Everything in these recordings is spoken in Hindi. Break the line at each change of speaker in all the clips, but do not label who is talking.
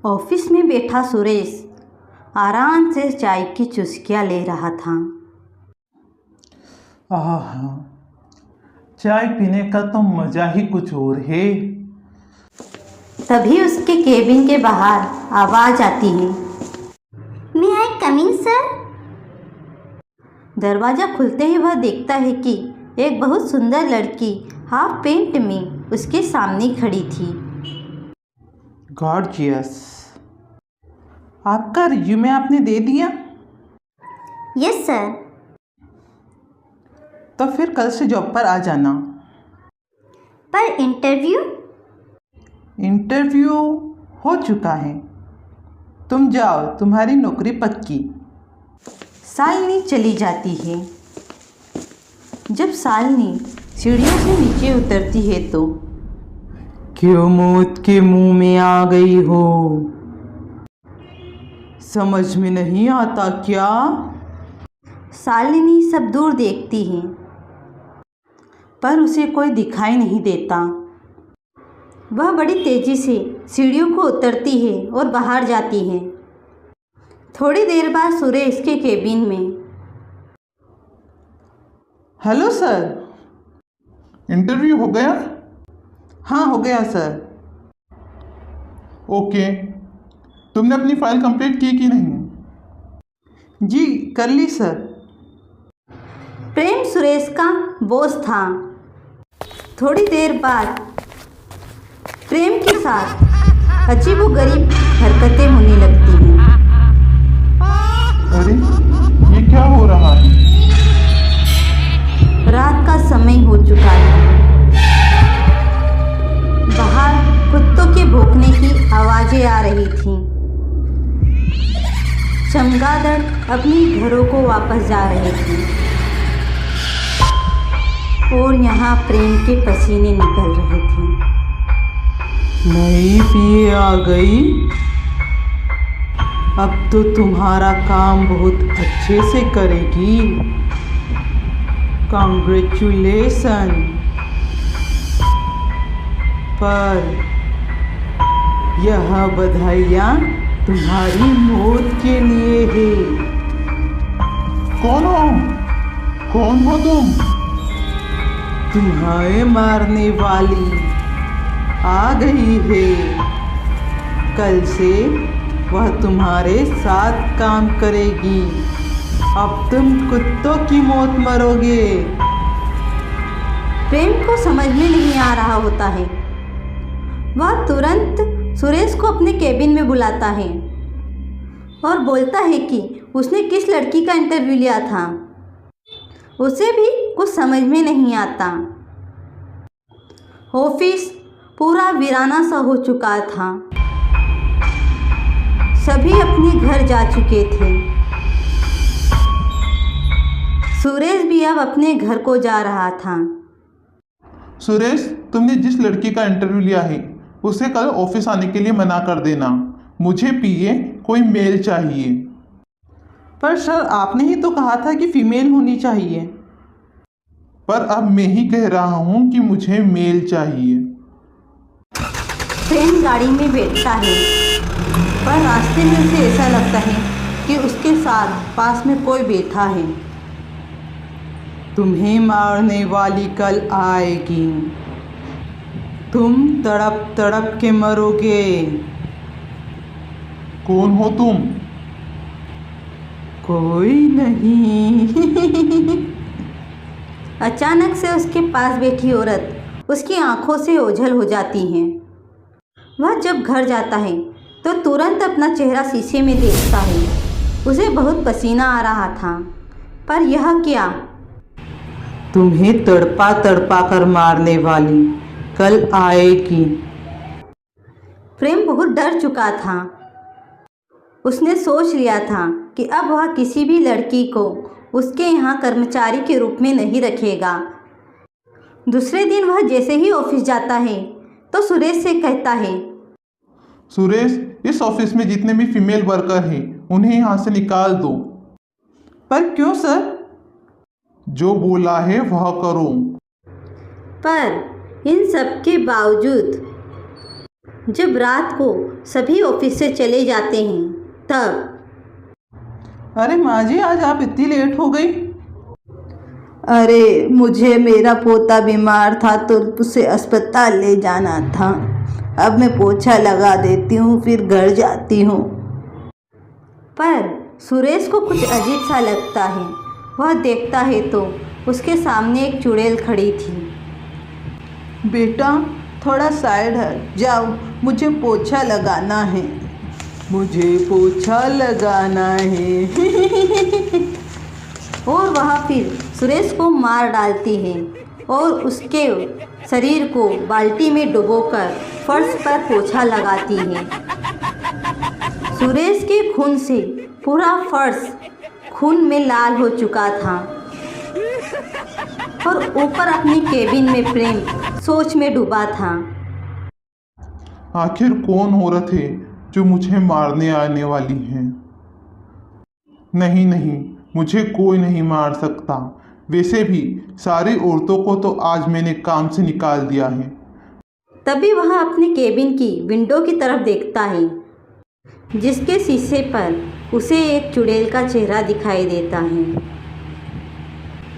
ऑफिस में बैठा सुरेश आराम से चाय की चुस्कियाँ ले रहा था।
आह, चाय पीने का तो मजा ही कुछ और है।
तभी उसके केबिन के बाहर आवाज आती है,
मे आई कम इन सर?
दरवाजा खुलते ही वह देखता है कि एक बहुत सुंदर लड़की हाफ पेंट में उसके सामने खड़ी थी।
गॉर्जियस, आपका रिज्यूमे आपने दे दिया?
Yes sir.
तो फिर कल से जॉब पर आ जाना।
पर
इंटरव्यू हो चुका है, तुम जाओ, तुम्हारी नौकरी पक्की।
शालिनी चली जाती है। जब शालिनी सीढ़ियों से नीचे उतरती है तो
क्यों मौत के मुंह में आ गई हो? समझ में नहीं आता क्या?
शालिनी सब दूर देखती है पर उसे कोई दिखाई नहीं देता। वह बड़ी तेजी से सीढ़ियों को उतरती है और बाहर जाती है। थोड़ी देर बाद सुरेश के केबिन में।
Hello sir.
इंटरव्यू हो गया?
हाँ, हो गया सर।
ओके, तुमने अपनी फाइल कंप्लीट की कि नहीं?
जी कर ली सर।
प्रेम सुरेश का बॉस था। थोड़ी देर बाद प्रेम के साथ अजीबोगरीब हरकतें होने लगती हैं।
अरे, ये क्या हो रहा है?
रात का समय हो चुका था। बाहर कुत्तों के भौंकने की आवाजें आ रही थीं। चमगादड़ अपनी घरों को वापस जा रहे थे और यहाँ प्रेम के पसीने निकल रहे थे।
नई पिए आ गई। अब तो तुम्हारा काम बहुत अच्छे से करेगी। कांग्रेचुलेशन। पर यह बधाइयाँ तुम्हारी मौत के लिए है।
कौन हो? कौन हो तुम?
तुम्हें मारने वाली आ गई है। कल से वह तुम्हारे साथ काम करेगी। अब तुम कुत्तों की मौत मरोगे।
प्रेम को समझ में नहीं आ रहा होता है। वह तुरंत सुरेश को अपने केबिन में बुलाता है और बोलता है कि उसने किस लड़की का इंटरव्यू लिया था। उसे भी कुछ समझ में नहीं आता। ऑफिस पूरा वीराना सा हो चुका था। सभी अपने घर जा चुके थे। सुरेश भी अब अपने घर को जा रहा था।
सुरेश, तुमने जिस लड़की का इंटरव्यू लिया है उसे कल ऑफिस आने के लिए मना कर देना। मुझे पीए कोई मेल चाहिए।
पर सर, आपने ही तो कहा था कि फीमेल होनी चाहिए।
पर अब मैं ही कह रहा हूँ कि मुझे मेल चाहिए।
प्रेम गाड़ी में बैठता है पर रास्ते में उसे ऐसा लगता है कि उसके साथ पास में कोई बैठा है।
तुम्हें मारने वाली कल आएगी। तुम तड़प तड़प के मरोगे।
कौन हो तुम?
कोई नहीं।
अचानक से उसके पास बैठी औरत उसकी आंखों से ओझल हो जाती है। वह जब घर जाता है तो तुरंत अपना चेहरा शीशे में देखता है। उसे बहुत पसीना आ रहा था। पर यह क्या?
तुम्हें तड़पा तड़पा कर मारने वाली कल आएगी।
प्रेम बहुत डर चुका था। उसने सोच लिया था कि अब वह किसी भी लड़की को उसके यहाँ कर्मचारी के रूप में नहीं रखेगा। दूसरे दिन वह जैसे ही ऑफिस जाता है तो सुरेश से कहता है,
सुरेश, इस ऑफिस में जितने भी फीमेल वर्कर हैं उन्हें यहाँ से निकाल दो।
पर क्यों सर?
जो बोला है वह करो।
पर इन सब के बावजूद जब रात को सभी ऑफिस से चले जाते हैं तब।
अरे माँ जी, आज आप इतनी लेट हो गई?
अरे मुझे मेरा पोता बीमार था तो उसे अस्पताल ले जाना था। अब मैं पोछा लगा देती हूँ फिर घर जाती हूँ। पर सुरेश को कुछ अजीब सा लगता है। वह देखता है तो उसके सामने एक चुड़ैल खड़ी थी।
बेटा थोड़ा साइड है, जाओ, मुझे पोछा लगाना है, मुझे पोछा लगाना है।
और वह फिर सुरेश को मार डालती है और उसके शरीर को बाल्टी में डुबोकर फर्श पर पोछा लगाती है। सुरेश के खून से पूरा फर्श खून में लाल हो चुका था और ऊपर अपनी केबिन में प्रेम सोच में डूबा था।
आखिर कौन औरत है जो मुझे मारने आने वाली है? नहीं नहीं, मुझे कोई नहीं मार सकता। वैसे भी सारी औरतों को तो आज मैंने काम से निकाल दिया है।
तभी वह अपने केबिन की विंडो की तरफ देखता है, जिसके शीशे पर उसे एक चुड़ैल का चेहरा दिखाई देता है।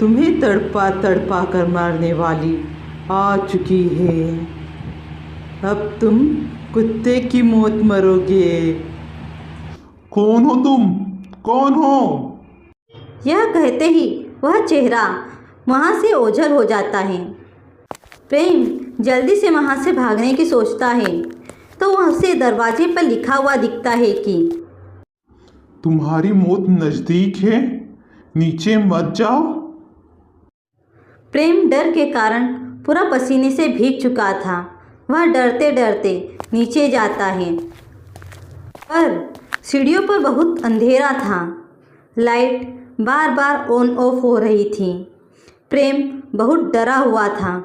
तुम्हें तड़पा तड़पा कर मारने वाली आ चुकी है। अब तुम कुत्ते की मौत मरोगे।
कौन हो तुम? कौन हो?
यह कहते ही वह चेहरा वहाँ से ओझल हो जाता है। प्रेम जल्दी से वहाँ से भागने की सोचता है तो वह उसे दरवाजे पर लिखा हुआ दिखता है कि
तुम्हारी मौत नज़दीक है, नीचे मत जाओ।
प्रेम डर के कारण पूरा पसीने से भीग चुका था। वह डरते डरते नीचे जाता है पर सीढ़ियों पर बहुत अंधेरा था। Light bar bar on off हो रही थी। प्रेम बहुत डरा हुआ था।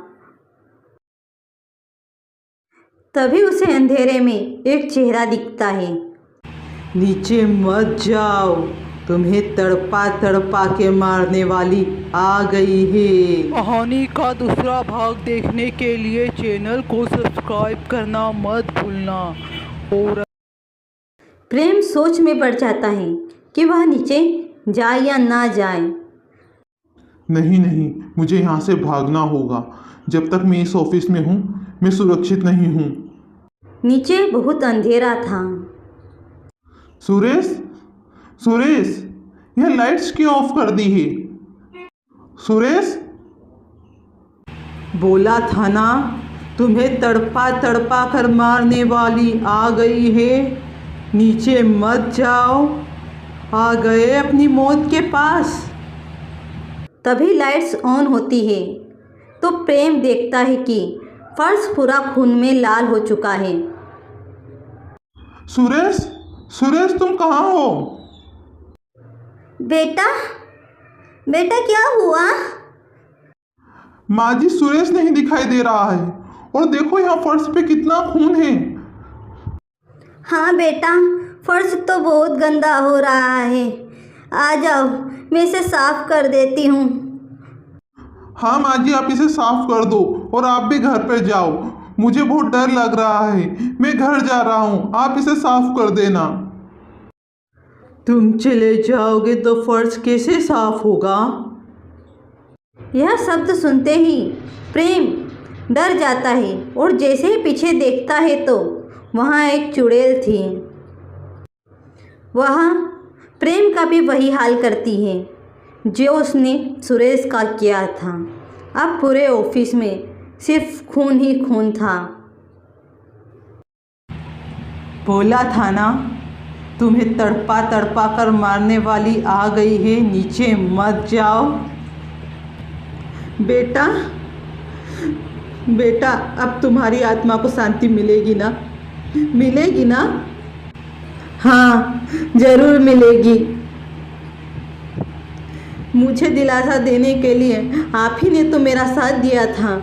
तभी उसे अंधेरे में एक चेहरा दिखता है।
नीचे मत जाओ, तुम्हें तड़पा तड़पा के मारने वाली आ गई है। कहानी का दूसरा भाग देखने के लिए चैनल को सब्सक्राइब करना मत भूलना। और
प्रेम सोच में पड़ जाता है कि वह नीचे जाए या ना जाए।
नहीं नहीं, मुझे यहाँ से भागना होगा। जब तक मैं इस ऑफिस में हूँ मैं सुरक्षित नहीं हूँ।
नीचे बहुत अंधेरा था।
सुरेश, सुरेश, यह लाइट्स क्यों ऑफ कर दी है? सुरेश,
बोला था ना, तुम्हें तड़पा तड़पा कर मारने वाली आ गई है। नीचे मत जाओ, आ गए अपनी मौत के पास।
तभी लाइट्स ऑन होती है तो प्रेम देखता है कि फर्श पूरा खून में लाल हो चुका है।
सुरेश, सुरेश, तुम कहाँ हो?
बेटा बेटा क्या हुआ?
माँ जी, सुरेश नहीं दिखाई दे रहा है। और देखो यहाँ फर्श पे कितना खून है।
हाँ बेटा, फर्श तो बहुत गंदा हो रहा है। आ जाओ, मैं इसे साफ कर देती हूँ।
हाँ माँ जी, आप इसे साफ कर दो और आप भी घर पर जाओ। मुझे बहुत डर लग रहा है, मैं घर जा रहा हूँ, आप इसे साफ कर देना।
तुम चले जाओगे तो फर्श कैसे साफ होगा?
यह शब्द सुनते ही प्रेम डर जाता है और जैसे ही पीछे देखता है तो वहाँ एक चुड़ैल थी। वह प्रेम का भी वही हाल करती है जो उसने सुरेश का किया था। अब पूरे ऑफिस में सिर्फ खून ही खून था।
बोला था ना, तुम्हें तड़पा तड़पा कर मारने वाली आ गई है। नीचे मत जाओ। बेटा बेटा, अब तुम्हारी आत्मा को शांति मिलेगी ना? मिलेगी ना?
हाँ, ज़रूर मिलेगी।
मुझे दिलासा देने के लिए आप ही ने तो मेरा साथ दिया था।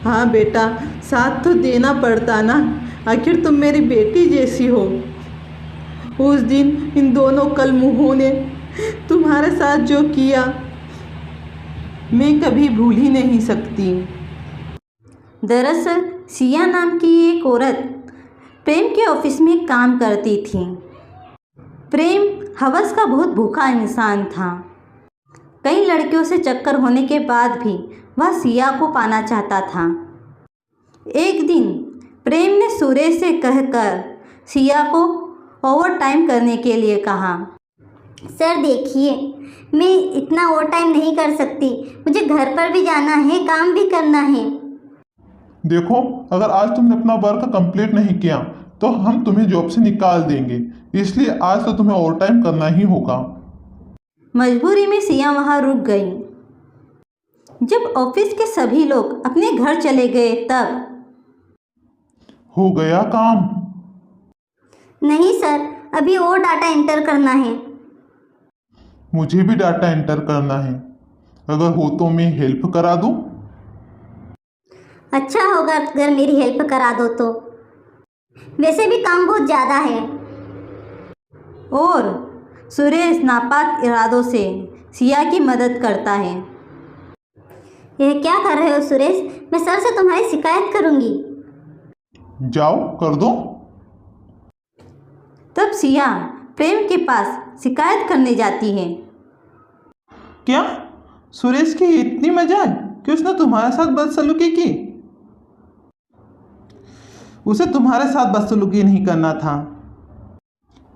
हाँ बेटा, साथ तो देना पड़ता ना, आखिर तुम मेरी बेटी जैसी हो। उस दिन इन दोनों कलमुहों ने तुम्हारे साथ जो किया मैं कभी भूल ही नहीं सकती।
दरअसल सिया नाम की एक औरत प्रेम के ऑफिस में काम करती थी। प्रेम हवस का बहुत भूखा इंसान था। कई लड़कियों से चक्कर होने के बाद भी वह सिया को पाना चाहता था। एक दिन प्रेम ने सुरेश से कहकर सिया को ओवर टाइम करने के लिए कहा।
सर देखिए, मैं इतना ओवर टाइम नहीं कर सकती, मुझे घर पर भी जाना है, काम भी करना है।
देखो, अगर आज तुमने अपना वर्क कंप्लीट नहीं किया तो हम तुम्हें जॉब से निकाल देंगे, इसलिए आज तो तुम्हें ओवर टाइम करना ही होगा।
मजबूरी में सिया वहाँ रुक गई। जब ऑफिस के सभी लोग अपने घर चले गए तब
हो गया काम?
नहीं सर, अभी और डाटा एंटर करना है।
मुझे भी डाटा एंटर करना है, अगर हो तो मैं हेल्प करा दूं?
अच्छा होगा अगर मेरी हेल्प करा दो तो, वैसे भी काम बहुत ज़्यादा है।
और सुरेश नापाक इरादों से सिया की मदद करता है।
यह क्या कर रहे हो सुरेश? मैं सर से तुम्हारी शिकायत करूंगी।
जाओ कर दो।
तब सिया प्रेम के पास शिकायत करने जाती है।
क्या सुरेश की इतनी मजाक कि उसने तुम्हारे साथ बदसलूकी की? उसे तुम्हारे साथ बदसलूकी नहीं करना था,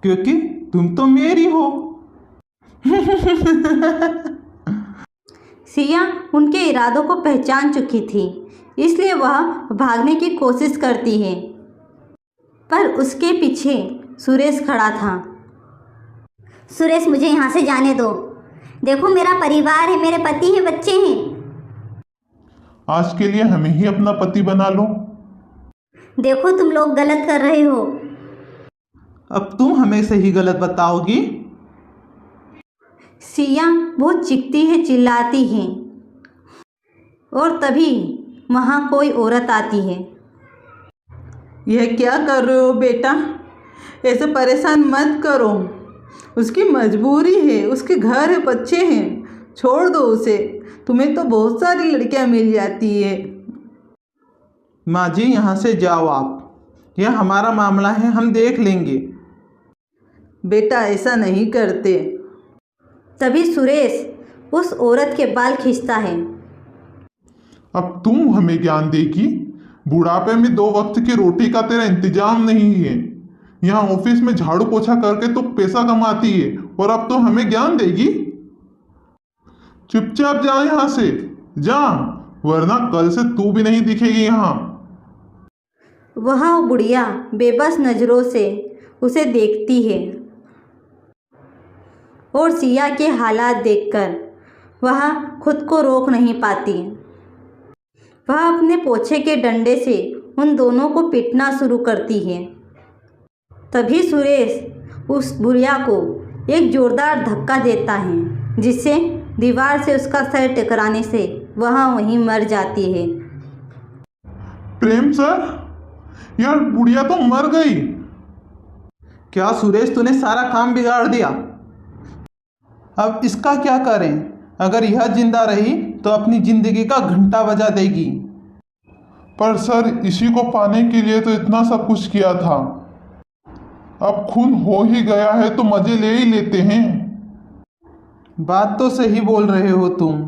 क्योंकि तुम तो मेरी हो।
सिया उनके इरादों को पहचान चुकी थी, इसलिए वह भागने की कोशिश करती है, पर उसके पीछे सुरेश खड़ा था।
सुरेश, मुझे यहाँ से जाने दो। देखो, मेरा परिवार है, मेरे पति हैं, बच्चे हैं।
आज के लिए हमें ही अपना पति बना लो।
देखो, तुम लोग गलत कर रहे हो।
अब तुम हमें सही गलत बताओगी?
सिया बहुत चीखती है, चिल्लाती है, और तभी वहाँ कोई औरत आती है।
यह क्या कर रहे हो बेटा? ऐसे परेशान मत करो, उसकी मजबूरी है, उसके घर है, बच्चे हैं, छोड़ दो उसे। तुम्हें तो बहुत सारी लड़कियां मिल जाती है। माँ जी, यहाँ से जाओ आप, यह हमारा मामला है, हम देख लेंगे। बेटा ऐसा नहीं करते।
तभी सुरेश उस औरत के बाल खींचता है।
अब तुम हमें ज्ञान देगी? बुढ़ापे में 2 वक्त की रोटी का तेरा इंतजाम नहीं है। यहाँ ऑफिस में झाड़ू पोछा करके तो पैसा कमाती है, और अब तो हमें ज्ञान देगी? चुपचाप जा यहाँ से, जा, वरना कल से तू भी नहीं दिखेगी यहाँ।
वह बुढ़िया बेबस नज़रों से उसे देखती है, और सिया के हालात देखकर वह खुद को रोक नहीं पाती। वह अपने पोछे के डंडे से उन दोनों को पीटना शुरू करती है। तभी सुरेश उस बुढ़िया को एक जोरदार धक्का देता है, जिससे दीवार से उसका सर टकराने से वह वहीं मर जाती है।
प्रेम सर, यार बुढ़िया तो मर गई।
क्या सुरेश, तूने सारा काम बिगाड़ दिया। अब इसका क्या करें? अगर यह जिंदा रही तो अपनी जिंदगी का घंटा बजा देगी।
पर सर, इसी को पाने के लिए तो इतना सब कुछ किया था। अब खून हो ही गया है तो मजे ले ही लेते हैं।
बात तो सही बोल रहे हो तुम।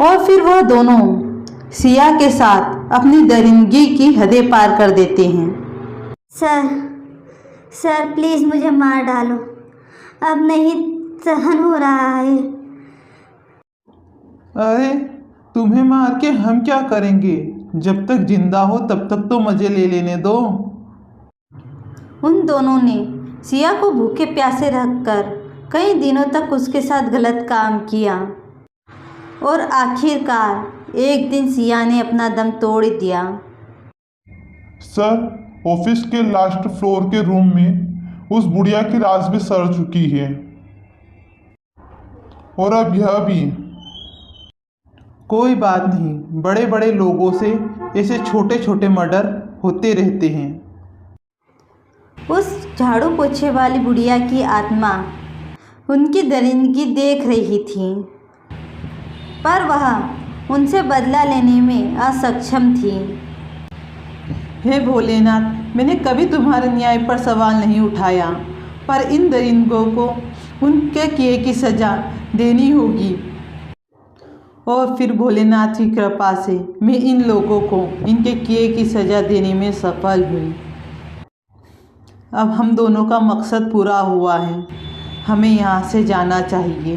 और फिर वह दोनों सिया के साथ अपनी दरिंदगी की हदें पार कर देते हैं।
सर प्लीज़ मुझे मार डालो, अब नहीं सहन हो रहा है।
अरे तुम्हें मार के हम क्या करेंगे? जब तक जिंदा हो तब तक तो मजे ले लेने दो।
उन दोनों ने सिया को भूखे प्यासे रखकर कई दिनों तक उसके साथ गलत काम किया, और आखिरकार एक दिन सिया ने अपना दम तोड़ दिया।
सर, ऑफिस के लास्ट फ्लोर के रूम में उस बुढ़िया की लाश भी सड़ चुकी है, और अब यह भी।
कोई बात नहीं, बड़े बड़े लोगों से ऐसे छोटे छोटे मर्डर होते रहते हैं।
उस झाड़ू पोछे वाली बुढ़िया की आत्मा उनकी दरिंदगी देख रही थी, पर वह उनसे बदला लेने में असक्षम थी।
हे भोलेनाथ, मैंने कभी तुम्हारे न्याय पर सवाल नहीं उठाया, पर इन दरिंदों को उनके किए की सज़ा देनी होगी। और फिर भोलेनाथ की कृपा से मैं इन लोगों को इनके किए की सज़ा देने में सफल हुई। अब हम दोनों का मकसद पूरा हुआ है, हमें यहाँ से जाना चाहिए।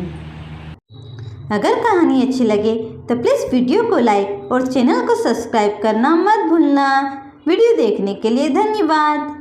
अगर कहानी अच्छी लगे तो प्लीज़ वीडियो को लाइक और चैनल को सब्सक्राइब करना मत भूलना। वीडियो देखने के लिए धन्यवाद।